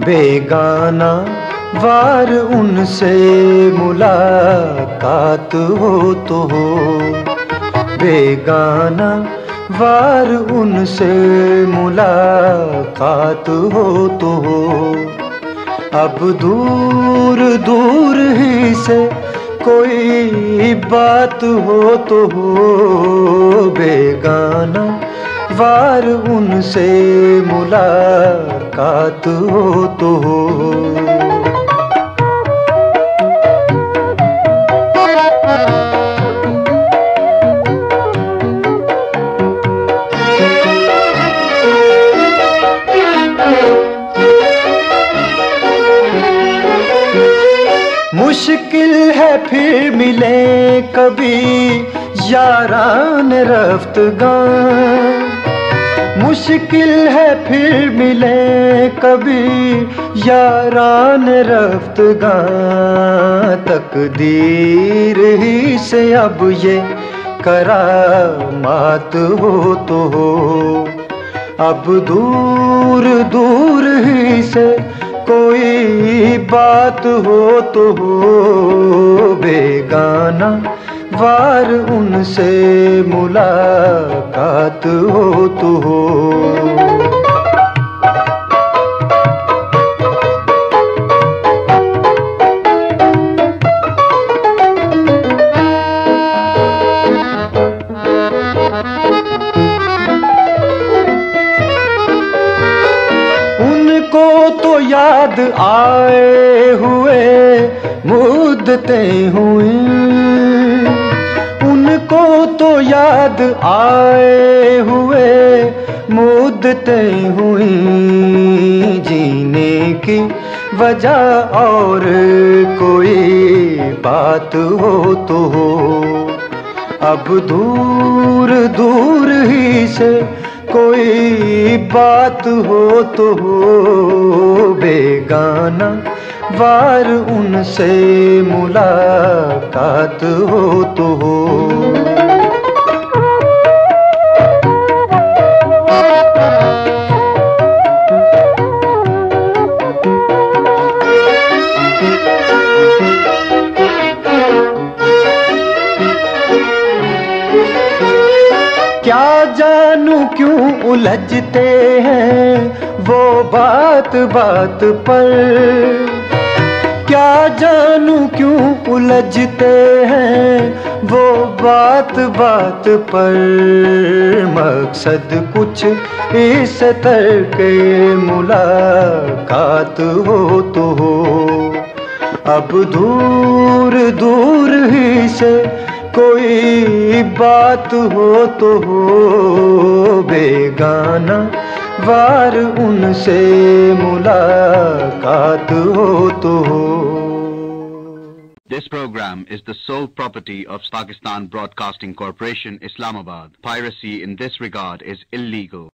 बेगाना वार उनसे मुलाकात हो तो हो, बेगाना वार उनसे मुलाकात हो तो हो। अब दूर दूर ही से कोई बात हो तो हो, बेगाना वार उनसे मुलाकात हो तो हो। मुश्किल है फिर मिले कभी यारान रफ्तगान, मुश्किल है फिर मिले कभी यारान रफ्तगान। तकदीर ही से अब ये करामात हो तो हो, अब दूर दूर ही से कोई बात हो तो हो, बेगाना वार उनसे मुलाकात हो तो हो। उनको तो याद आए हुए मुद्दतें हुई, उनको तो याद आए हुए मुद्दतें हुई। जीने की वजह और कोई बात हो तो हो, अब दूर दूर ही से कोई बात हो तो हो, बेगाना वार उनसे मुलाकात हो तो हो। क्या जानू क्यों उलझते हैं वो बात बात पर, क्या जानू क्यों उलझते हैं वो बात बात पर। मकसद कुछ इस तरह के मुलाकात हो तो हो, अब दूर दूर ही से कोई बात हो तो हो, बेगाना वार उनसे मुलाकात हो तो हो। This program is the sole property of Pakistan Broadcasting Corporation, Islamabad. Piracy in this regard is illegal.